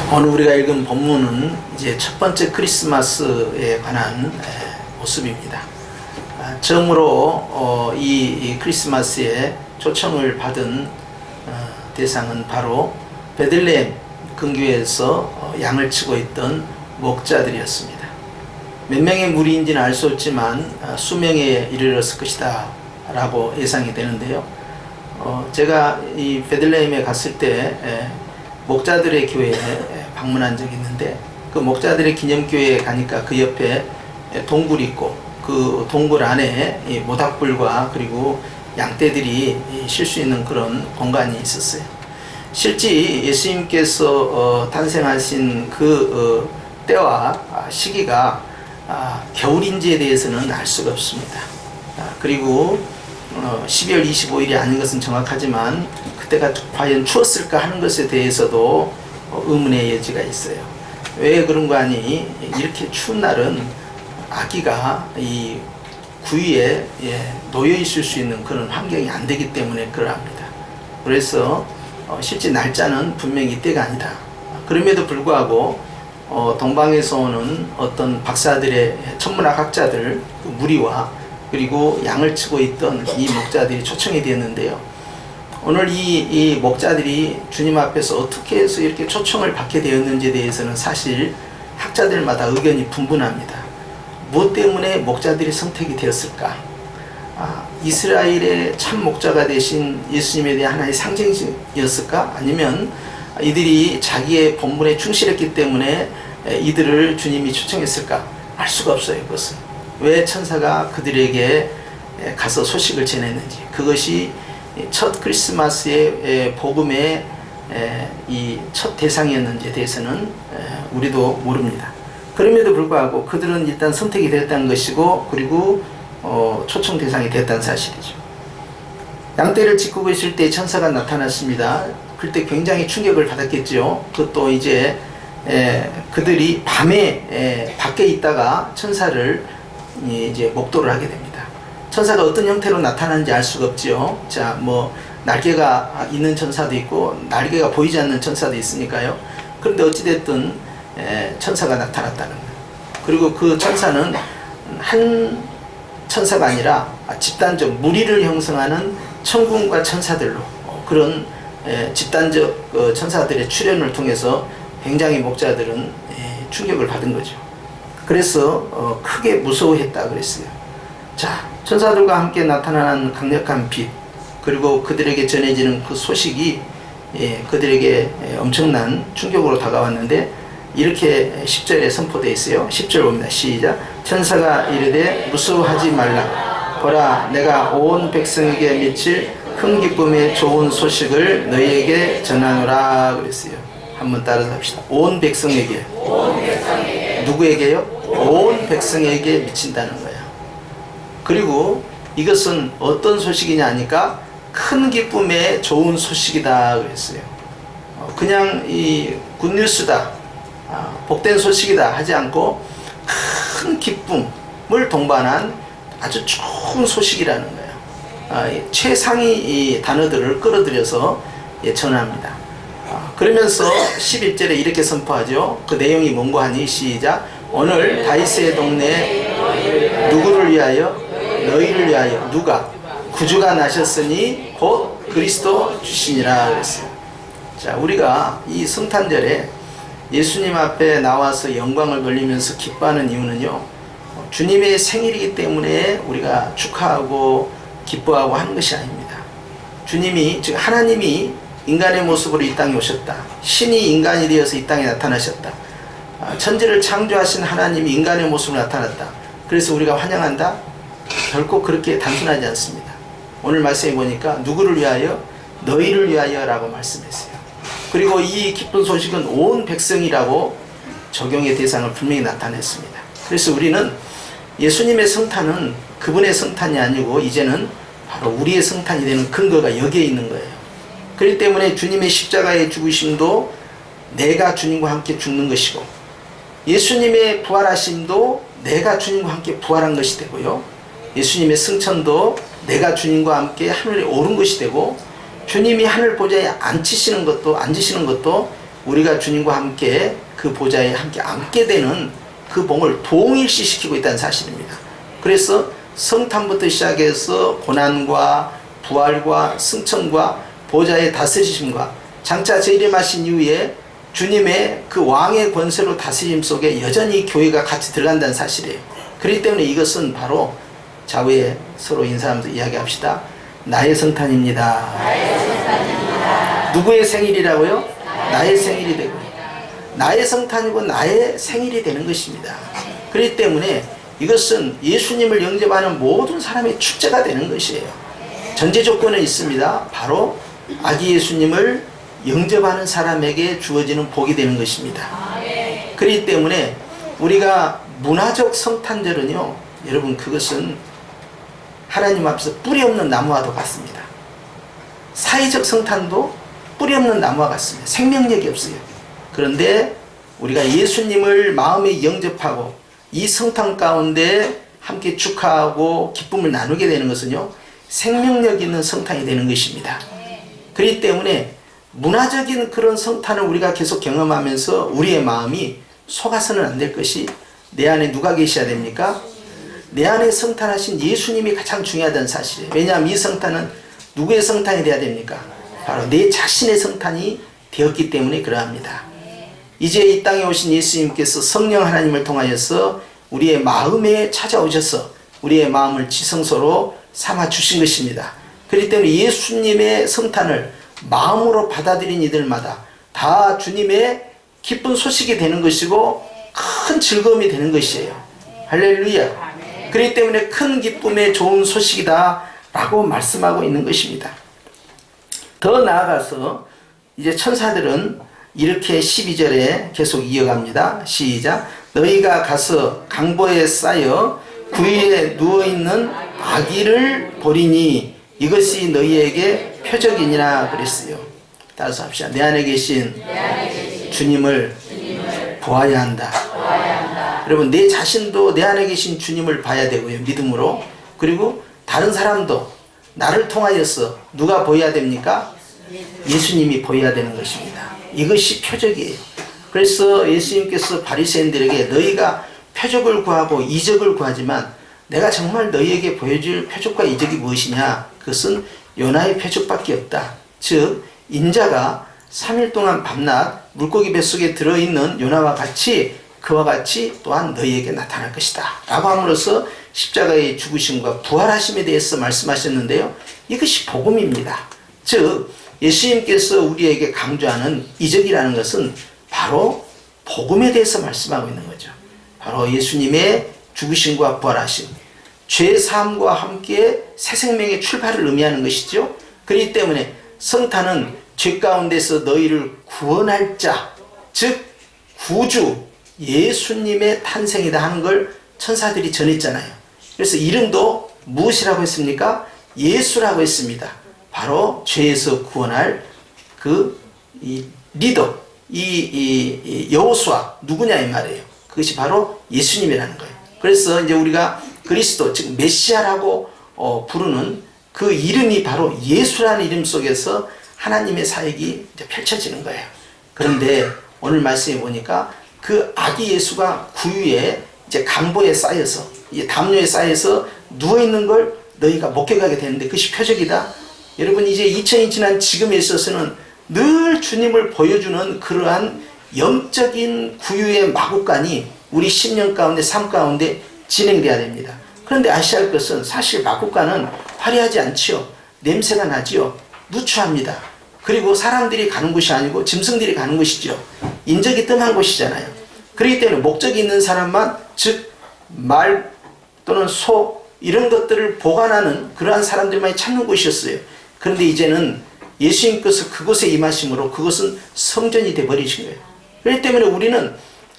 오늘 우리가 읽은 본문은 이제 첫 번째 크리스마스에 관한 모습입니다. 처음으로 이 크리스마스에 초청을 받은 대상은 바로 베들레헴 근교에서 양을 치고 있던 목자들이었습니다. 몇 명의 무리인지는 알 수 없지만 수명에 이르렀을 것이다 라고 예상이 되는데요. 제가 이 베들레헴에 갔을 때 목자들의 교회에 방문한 적이 있는데, 그 목자들의 기념교회에 가니까 그 옆에 동굴이 있고 그 동굴 안에 모닥불과 그리고 양떼들이 쉴 수 있는 그런 공간이 있었어요. 실제 예수님께서 탄생하신 그 때와 시기가 겨울인지에 대해서는 알 수가 없습니다. 그리고 12월 25일이 아닌 것은 정확하지만 그때가 과연 추웠을까 하는 것에 대해서도 의문의 여지가 있어요. 왜 그런 거 아니? 이렇게 추운 날은 아기가 이 구유에 놓여 있을 수 있는 그런 환경이 안 되기 때문에 그러합니다. 그래서 실제 날짜는 분명히 이때가 아니다. 그럼에도 불구하고 동방에서 오는 어떤 박사들의 천문학 학자들 그 무리와 그리고 양을 치고 있던 이 목자들이 초청이 되었는데요. 오늘 이 목자들이 주님 앞에서 어떻게 해서 이렇게 초청을 받게 되었는지에 대해서는 사실 학자들마다 의견이 분분합니다. 무엇 때문에 목자들이 선택이 되었을까? 이스라엘의 참 목자가 되신 예수님에 대한 하나의 상징이었을까? 아니면 이들이 자기의 본분에 충실했기 때문에 이들을 주님이 초청했을까? 알 수가 없어요. 그것은 왜 천사가 그들에게 가서 소식을 전했는지, 그것이 첫 크리스마스의 복음의 이 첫 대상이었는지에 대해서는 우리도 모릅니다. 그럼에도 불구하고 그들은 일단 선택이 됐다는 것이고, 그리고 초청 대상이 됐다는 사실이죠. 양떼를 지키고 있을 때 천사가 나타났습니다. 그때 굉장히 충격을 받았겠죠. 그것도 이제 그들이 밤에 밖에 있다가 천사를 이제 목도를 하게 됩니다. 천사가 어떤 형태로 나타나는지 알 수가 없죠. 자, 뭐 날개가 있는 천사도 있고 날개가 보이지 않는 천사도 있으니까요. 그런데 어찌됐든 천사가 나타났다는 거예요. 그리고 그 천사는 한 천사가 아니라 집단적 무리를 형성하는 천군과 천사들로 그런 집단적 천사들의 출현을 통해서 굉장히 목자들은 충격을 받은 거죠. 그래서 크게 무서워했다 그랬어요. 자, 천사들과 함께 나타나는 강력한 빛, 그리고 그들에게 전해지는 그 소식이 그들에게 엄청난 충격으로 다가왔는데, 이렇게 10절에 선포되어 있어요. 10절 봅니다. 시작. 천사가 이르되 무서워하지 말라. 보라, 내가 온 백성에게 미칠 큰 기쁨의 좋은 소식을 너희에게 전하노라 그랬어요. 한번 따라서 합시다. 온 백성에게. 누구에게요? 온 백성에게 미친다는 거예요. 그리고 이것은 어떤 소식이냐 하니까 큰 기쁨의 좋은 소식이다 그랬어요. 그냥 이 굿뉴스다, 복된 소식이다 하지 않고 큰 기쁨을 동반한 아주 좋은 소식이라는 거예요. 최상위 이 단어들을 끌어들여서 전합니다. 그러면서 11절에 이렇게 선포하죠. 그 내용이 뭔고 하니 시작. 오늘 다윗의 동네 누구를 위하여? 너희를 위하여. 누가? 구주가 나셨으니 곧 그리스도 주시니라 그랬어요. 자, 우리가 이 성탄절에 예수님 앞에 나와서 영광을 돌리면서 기뻐하는 이유는요, 주님의 생일이기 때문에 우리가 축하하고 기뻐하고 하는 것이 아닙니다. 주님이, 즉 하나님이 인간의 모습으로 이 땅에 오셨다. 신이 인간이 되어서 이 땅에 나타나셨다. 천지를 창조하신 하나님이 인간의 모습으로 나타났다. 그래서 우리가 환영한다? 결코 그렇게 단순하지 않습니다. 오늘 말씀해 보니까 누구를 위하여? 너희를 위하여 라고 말씀했어요. 그리고 이 기쁜 소식은 온 백성이라고 적용의 대상을 분명히 나타냈습니다. 그래서 우리는 예수님의 성탄은 그분의 성탄이 아니고 이제는 바로 우리의 성탄이 되는 근거가 여기에 있는 거예요. 그렇기 때문에 주님의 십자가의 죽으심도 내가 주님과 함께 죽는 것이고, 예수님의 부활하심도 내가 주님과 함께 부활한 것이 되고요, 예수님의 승천도 내가 주님과 함께 하늘에 오른 것이 되고, 주님이 하늘 보좌에 앉으시는 것도 우리가 주님과 함께 그 보좌에 함께 앉게 되는 그 봉을 동일시시키고 있다는 사실입니다. 그래서 성탄부터 시작해서 고난과 부활과 승천과 보좌의 다스리심과 장차 재림하신 이후에 주님의 그 왕의 권세로 다스림 속에 여전히 교회가 같이 들어간다는 사실이에요. 그렇기 때문에 이것은 바로 좌우에 서로 인사하면서 이야기합시다. 나의 성탄입니다. 나의 성탄입니다. 누구의 생일이라고요? 나의 생일이 되고 나의 성탄이고 나의 생일이 되는 것입니다. 그렇기 때문에 이것은 예수님을 영접하는 모든 사람의 축제가 되는 것이에요. 전제 조건은 있습니다. 바로 아기 예수님을 영접하는 사람에게 주어지는 복이 되는 것입니다. 그렇기 때문에 우리가 문화적 성탄절은요, 여러분 그것은 하나님 앞에서 뿌리 없는 나무와도 같습니다. 사회적 성탄도 뿌리 없는 나무와 같습니다. 생명력이 없어요. 그런데 우리가 예수님을 마음에 영접하고 이 성탄 가운데 함께 축하하고 기쁨을 나누게 되는 것은요, 생명력 있는 성탄이 되는 것입니다. 그렇기 때문에 문화적인 그런 성탄을 우리가 계속 경험하면서 우리의 마음이 속아서는 안 될 것이, 내 안에 누가 계셔야 됩니까? 내 안에 성탄하신 예수님이 가장 중요하다는 사실이에요. 왜냐하면 이 성탄은 누구의 성탄이 되어야 됩니까? 바로 내 자신의 성탄이 되었기 때문에 그러합니다. 이제 이 땅에 오신 예수님께서 성령 하나님을 통하여서 우리의 마음에 찾아오셔서 우리의 마음을 지성소로 삼아 주신 것입니다. 그렇기 때문에 예수님의 성탄을 마음으로 받아들인 이들마다 다 주님의 기쁜 소식이 되는 것이고 큰 즐거움이 되는 것이에요. 할렐루야. 그렇기 때문에 큰 기쁨의 좋은 소식이다 라고 말씀하고 있는 것입니다. 더 나아가서 이제 천사들은 이렇게 12절에 계속 이어갑니다. 시작. 너희가 가서 강보에 쌓여 구유에 누워있는 아기를 보리니 이것이 너희에게 표적이니라 그랬어요. 따라서 합시다. 내 안에 계신 주님을 보아야 한다. 여러분, 내 자신도 내 안에 계신 주님을 봐야 되고요. 믿음으로. 그리고 다른 사람도 나를 통하여서 누가 보여야 됩니까? 예수님이 보여야 되는 것입니다. 이것이 표적이에요. 그래서 예수님께서 바리새인들에게 너희가 표적을 구하고 이적을 구하지만 내가 정말 너희에게 보여줄 표적과 이적이 무엇이냐? 그것은 요나의 표적밖에 없다. 즉 인자가 3일 동안 밤낮 물고기 뱃속에 들어있는 요나와 같이 그와 같이 또한 너희에게 나타날 것이다 라고 함으로써 십자가의 죽으심과 부활하심에 대해서 말씀하셨는데요. 이것이 복음입니다. 즉 예수님께서 우리에게 강조하는 이적이라는 것은 바로 복음에 대해서 말씀하고 있는 거죠. 바로 예수님의 죽으심과 부활하심, 죄사함과 함께 새 생명의 출발을 의미하는 것이죠. 그렇기 때문에 성탄은 죄 가운데서 너희를 구원할 자, 즉 구주 예수님의 탄생이다 하는 걸 천사들이 전했잖아요. 그래서 이름도 무엇이라고 했습니까? 예수라고 했습니다. 바로 죄에서 구원할 그 리더, 여호수아 누구냐 이 말이에요. 그것이 바로 예수님이라는 거예요. 그래서 이제 우리가 그리스도 즉 메시아라고 부르는 그 이름이 바로 예수라는 이름 속에서 하나님의 사역이 이제 펼쳐지는 거예요. 그런데 오늘 말씀해 보니까 그 아기 예수가 구유에 이제 강보에 쌓여서 이제 담요에 쌓여서 누워 있는 걸 너희가 목격하게 되는데 그것이 표적이다. 여러분 이제 2000이 지난 지금에 있어서는 늘 주님을 보여주는 그러한 영적인 구유의 마구간이 우리 10년 가운데 삶 가운데 진행돼야 됩니다. 그런데 아셔야 할 것은 사실 마구간은 화려하지 않지요. 냄새가 나지요. 누추합니다. 그리고 사람들이 가는 곳이 아니고 짐승들이 가는 곳이죠. 인적이 뜸한 곳이잖아요. 그렇기 때문에 목적이 있는 사람만, 즉 말 또는 소 이런 것들을 보관하는 그러한 사람들만이 찾는 곳이었어요. 그런데 이제는 예수님께서 그곳에 임하심으로 그것은 성전이 되어버리신 거예요. 그렇기 때문에 우리는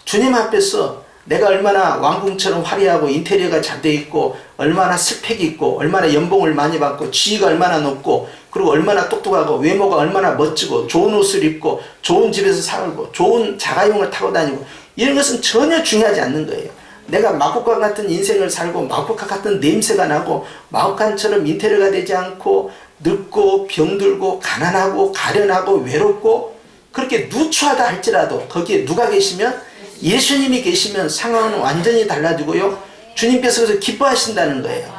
주님 앞에서 내가 얼마나 왕궁처럼 화려하고 인테리어가 잘 되어 있고 얼마나 스펙이 있고 얼마나 연봉을 많이 받고 지위가 얼마나 높고 그리고 얼마나 똑똑하고 외모가 얼마나 멋지고 좋은 옷을 입고 좋은 집에서 살고 좋은 자가용을 타고 다니고 이런 것은 전혀 중요하지 않는 거예요. 내가 마곡간 같은 인생을 살고 마곡간 같은 냄새가 나고 마곡간처럼 인테리어가 되지 않고 늙고 병들고 가난하고 가련하고 외롭고 그렇게 누추하다 할지라도 거기에 누가 계시면, 예수님이 계시면 상황은 완전히 달라지고요, 주님께서 그래서 기뻐하신다는 거예요.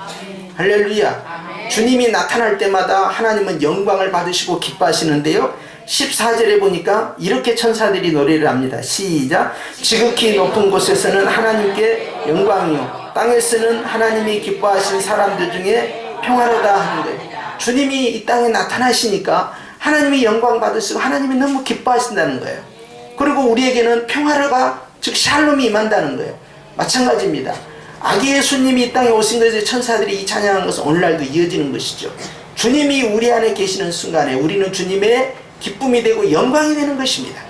할렐루야. 주님이 나타날 때마다 하나님은 영광을 받으시고 기뻐하시는데요, 14절에 보니까 이렇게 천사들이 노래를 합니다. 시작. 지극히 높은 곳에서는 하나님께 영광이요, 땅에서는 하나님이 기뻐하신 사람들 중에 평화로다 하는 거예요. 주님이 이 땅에 나타나시니까 하나님이 영광 받으시고 하나님이 너무 기뻐하신다는 거예요. 그리고 우리에게는 평화가, 즉 샬롬이 임한다는 거예요. 마찬가지입니다. 아기 예수님이 이 땅에 오신 것에 천사들이 이 찬양한 것은 오늘날도 이어지는 것이죠. 주님이 우리 안에 계시는 순간에 우리는 주님의 기쁨이 되고 영광이 되는 것입니다.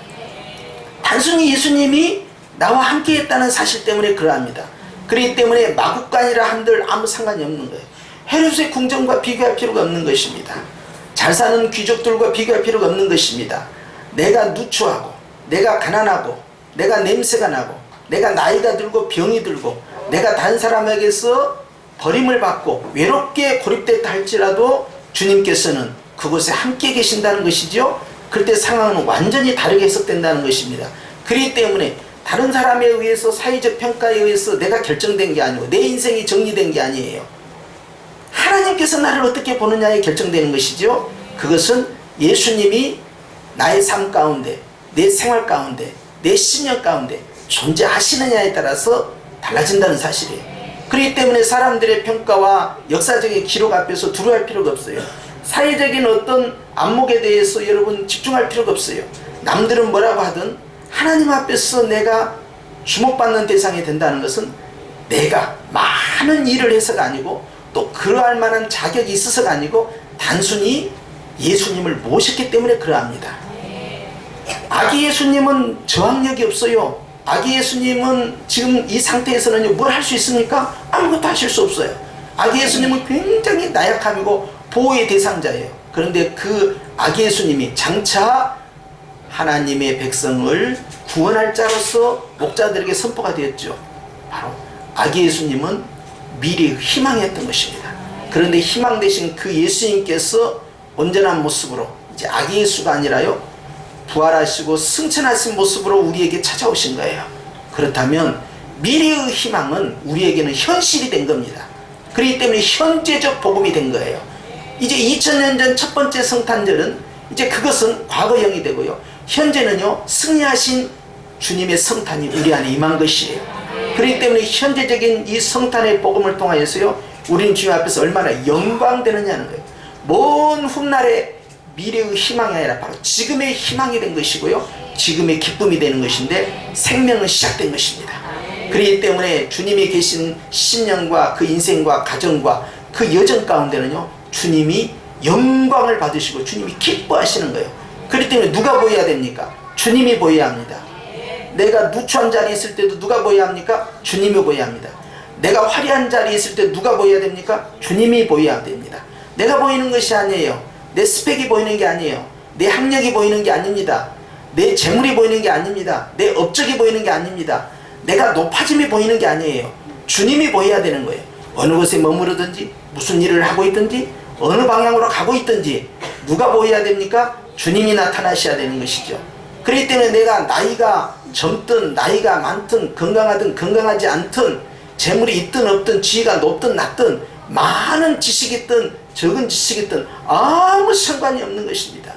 단순히 예수님이 나와 함께 했다는 사실 때문에 그러합니다. 그렇기 때문에 마국간이라 한들 아무 상관이 없는 거예요. 헤롯의 궁정과 비교할 필요가 없는 것입니다. 잘 사는 귀족들과 비교할 필요가 없는 것입니다. 내가 누추하고, 내가 가난하고, 내가 냄새가 나고, 내가 나이가 들고 병이 들고, 내가 다른 사람에게서 버림을 받고 외롭게 고립됐다 할지라도 주님께서는 그곳에 함께 계신다는 것이죠. 그때 상황은 완전히 다르게 해석된다는 것입니다. 그렇기 때문에 다른 사람에 의해서, 사회적 평가에 의해서 내가 결정된 게 아니고 내 인생이 정리된 게 아니에요. 하나님께서 나를 어떻게 보느냐에 결정되는 것이죠. 그것은 예수님이 나의 삶 가운데, 내 생활 가운데, 내 신념 가운데 존재하시느냐에 따라서 달라진다는 사실이에요. 그렇기 때문에 사람들의 평가와 역사적인 기록 앞에서 두려워할 필요가 없어요. 사회적인 어떤 안목에 대해서 여러분 집중할 필요가 없어요. 남들은 뭐라고 하든 하나님 앞에서 내가 주목받는 대상이 된다는 것은 내가 많은 일을 해서가 아니고 또 그러할 만한 자격이 있어서가 아니고 단순히 예수님을 모셨기 때문에 그러합니다. 아기 예수님은 저항력이 없어요. 아기 예수님은 지금 이 상태에서는 뭘 할 수 있습니까? 아무것도 하실 수 없어요. 아기 예수님은 굉장히 나약함이고 보호의 대상자예요. 그런데 그 아기 예수님이 장차 하나님의 백성을 구원할 자로서 목자들에게 선포가 되었죠. 바로 아기 예수님은 미래의 희망이었던 것입니다. 그런데 희망 대신 그 예수님께서 온전한 모습으로, 이제 아기 예수가 아니라요, 부활하시고 승천하신 모습으로 우리에게 찾아오신 거예요. 그렇다면 미래의 희망은 우리에게는 현실이 된 겁니다. 그렇기 때문에 현재적 복음이 된 거예요. 이제 2000년 전 첫 번째 성탄절은 이제 그것은 과거형이 되고요, 현재는요 승리하신 주님의 성탄이 우리 안에 임한 것이에요. 그렇기 때문에 현재적인 이 성탄의 복음을 통하여서요 우리는 주님 앞에서 얼마나 영광되느냐는 거예요. 먼 훗날의 미래의 희망이 아니라 바로 지금의 희망이 된 것이고요, 지금의 기쁨이 되는 것인데 생명은 시작된 것입니다. 그렇기 때문에 주님이 계신 신령과 그 인생과 가정과 그 여정 가운데는요 주님이 영광을 받으시고 주님이 기뻐하시는 거예요. 그렇기 때문에 누가 보여야 됩니까? 주님이 보여야 합니다. 내가 누추한 자리에 있을 때도 누가 보여야 합니까? 주님이 보여야 합니다. 내가 화려한 자리에 있을 때 누가 보여야 됩니까? 주님이 보여야 됩니다. 내가 보이는 것이 아니에요. 내 스펙이 보이는 게 아니에요. 내 학력이 보이는 게 아닙니다. 내 재물이 보이는 게 아닙니다. 내 업적이 보이는 게 아닙니다. 내가 높아짐이 보이는 게 아니에요. 주님이 보여야 되는 거예요. 어느 곳에 머무르든지 무슨 일을 하고 있든지 어느 방향으로 가고 있든지 누가 보여야 됩니까? 주님이 나타나셔야 되는 것이죠. 그렇기 때문에 내가 나이가 젊든 나이가 많든 건강하든 건강하지 않든 재물이 있든 없든 지위가 높든 낮든 많은 지식이 있든 적은 지식이 있든 아무 상관이 없는 것입니다.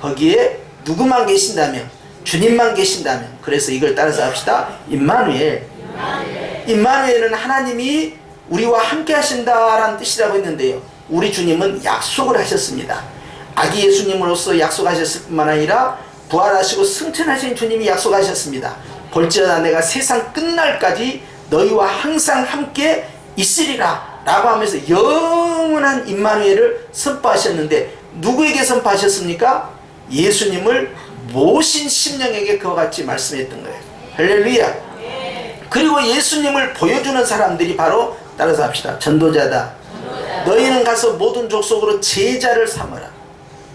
거기에 누구만 계신다면, 주님만 계신다면, 그래서 이걸 따라서 합시다. 임마누엘. 임마누엘은 하나님이 우리와 함께 하신다라는 뜻이라고 했는데요, 우리 주님은 약속을 하셨습니다. 아기 예수님으로서 약속하셨을 뿐만 아니라 부활하시고 승천하신 주님이 약속하셨습니다. 볼지어다 내가 세상 끝날까지 너희와 항상 함께 있으리라 라고 하면서 영원한 임마누엘을 선포하셨는데 누구에게 선포하셨습니까? 예수님을 모신 심령에게 그와 같이 말씀했던 거예요. 할렐루야. 그리고 예수님을 보여주는 사람들이 바로 따라서 합시다. 전도자다. 너희는 가서 모든 족속으로 제자를 삼으라.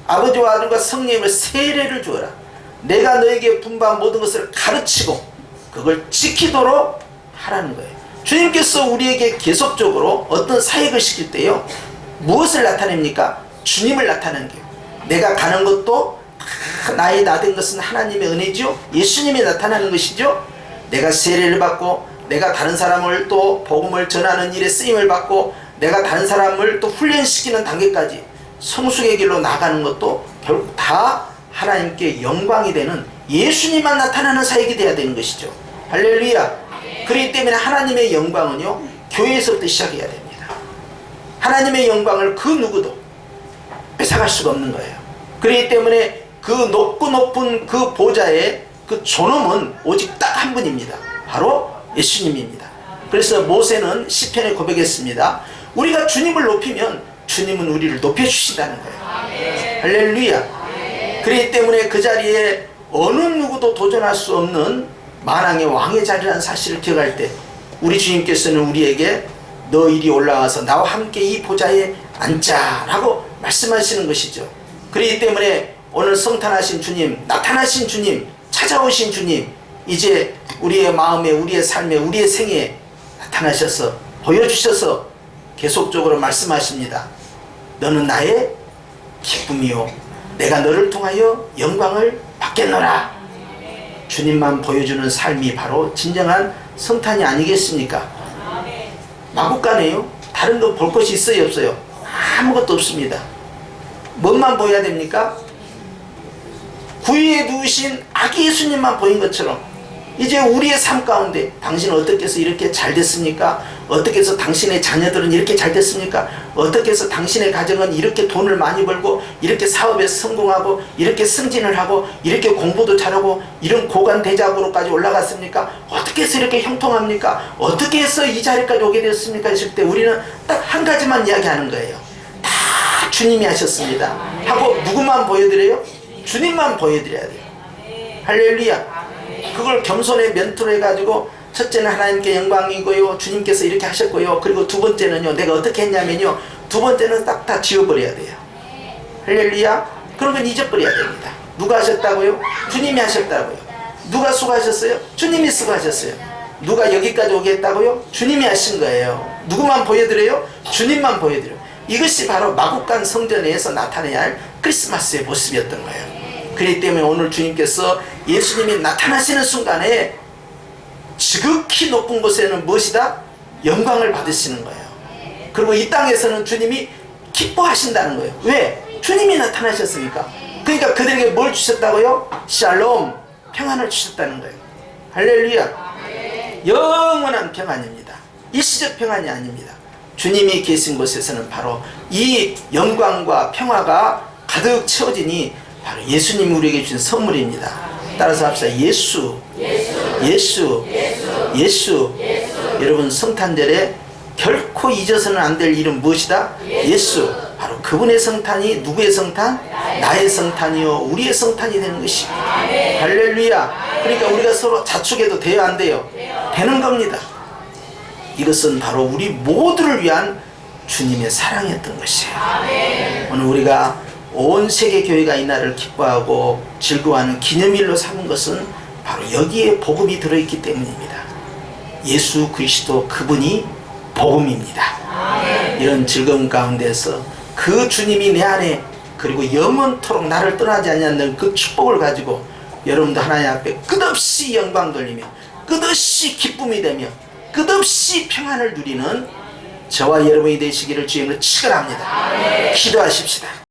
아버지와 아들과 성령님을 세례를 주어라. 내가 너에게 분부한 모든 것을 가르치고 그걸 지키도록 하라는 거예요. 주님께서 우리에게 계속적으로 어떤 사역을 시킬 때요 무엇을 나타냅니까? 주님을 나타내는 거예요. 내가 가는 것도 나의 나 된 것은 하나님의 은혜죠. 예수님이 나타나는 것이죠. 내가 세례를 받고 내가 다른 사람을 또 복음을 전하는 일에 쓰임을 받고 내가 다른 사람을 또 훈련시키는 단계까지 성숙의 길로 나가는 것도 결국 다 하나님께 영광이 되는 예수님만 나타나는 사역이 돼야 되는 것이죠. 할렐루야. 그렇기 때문에 하나님의 영광은요, 교회에서부터 시작해야 됩니다. 하나님의 영광을 그 누구도 뺏어갈 수가 없는 거예요. 그렇기 때문에 그 높고 높은 그 보좌의 그 존엄은 오직 딱 한 분입니다. 바로 예수님입니다. 그래서 모세는 시편에 고백했습니다. 우리가 주님을 높이면 주님은 우리를 높여주신다는 거예요. 할렐루야. 그렇기 때문에 그 자리에 어느 누구도 도전할 수 없는 만왕의 왕의 자리라는 사실을 기억할 때 우리 주님께서는 우리에게 너 이리 올라와서 나와 함께 이 보좌에 앉자라고 말씀하시는 것이죠. 그렇기 때문에 오늘 성탄하신 주님, 나타나신 주님, 찾아오신 주님, 이제 우리의 마음에, 우리의 삶에, 우리의 생애에 나타나셔서 보여주셔서 계속적으로 말씀하십니다. 너는 나의 기쁨이요 내가 너를 통하여 영광을 받겠노라. 주님만 보여주는 삶이 바로 진정한 성탄이 아니겠습니까? 마구간에요. 다른 거 볼 것이 있어요, 없어요? 아무것도 없습니다. 뭔만 보여야 됩니까? 구유에 누우신 아기 예수님만 보인 것처럼 이제 우리의 삶 가운데 당신은 어떻게 해서 이렇게 잘 됐습니까? 어떻게 해서 당신의 자녀들은 이렇게 잘 됐습니까? 어떻게 해서 당신의 가정은 이렇게 돈을 많이 벌고 이렇게 사업에서 성공하고 이렇게 승진을 하고 이렇게 공부도 잘하고 이런 고관 대작으로까지 올라갔습니까? 어떻게 해서 이렇게 형통합니까? 어떻게 해서 이 자리까지 오게 됐습니까? 했을 때 우리는 딱 한 가지만 이야기하는 거예요. 다 주님이 하셨습니다 하고 누구만 보여드려요? 주님만 보여드려야 돼요. 할렐루야. 그걸 겸손의 면토로 해가지고 첫째는 하나님께 영광이고요, 주님께서 이렇게 하셨고요, 그리고 두 번째는요 내가 어떻게 했냐면요, 두 번째는 딱 다 지워버려야 돼요. 할렐루야. 그런 건 잊어버려야 됩니다. 누가 하셨다고요? 주님이 하셨다고요. 누가 수고하셨어요? 주님이 수고하셨어요. 누가 여기까지 오게 했다고요? 주님이 하신 거예요. 누구만 보여드려요? 주님만 보여드려요. 이것이 바로 마국간 성전에서 나타내야 할 크리스마스의 모습이었던 거예요. 그렇기 때문에 오늘 주님께서 예수님이 나타나시는 순간에 지극히 높은 곳에는 무엇이다? 영광을 받으시는 거예요. 그리고 이 땅에서는 주님이 기뻐하신다는 거예요. 왜? 주님이 나타나셨으니까. 그러니까 그들에게 뭘 주셨다고요? 샬롬, 평안을 주셨다는 거예요. 할렐루야. 영원한 평안입니다. 일시적 평안이 아닙니다. 주님이 계신 곳에서는 바로 이 영광과 평화가 가득 채워지니 바로 예수님이 우리에게 주신 선물입니다. 따라서 합시다. 예수. 여러분 성탄절에 결코 잊어서는 안 될 이름 무엇이다? 예수. 바로 그분의 성탄이 누구의 성탄? 나의 성탄이요 우리의 성탄이 되는 것입니다. 할렐루야. 그러니까 우리가 서로 자축해도 돼요, 안 돼요? 되는 겁니다. 이것은 바로 우리 모두를 위한 주님의 사랑이었던 것이에요. 오늘 우리가 온 세계 교회가 이 날을 기뻐하고 즐거워하는 기념일로 삼은 것은 바로 여기에 복음이 들어있기 때문입니다. 예수 그리스도 그분이 복음입니다. 이런 즐거움 가운데서 그 주님이 내 안에 그리고 영원토록 나를 떠나지 않는 그 축복을 가지고 여러분도 하나님 앞에 끝없이 영광 돌리며 끝없이 기쁨이 되며 끝없이 평안을 누리는 저와 여러분이 되시기를 주님으로 축원합니다. 기도하십시다.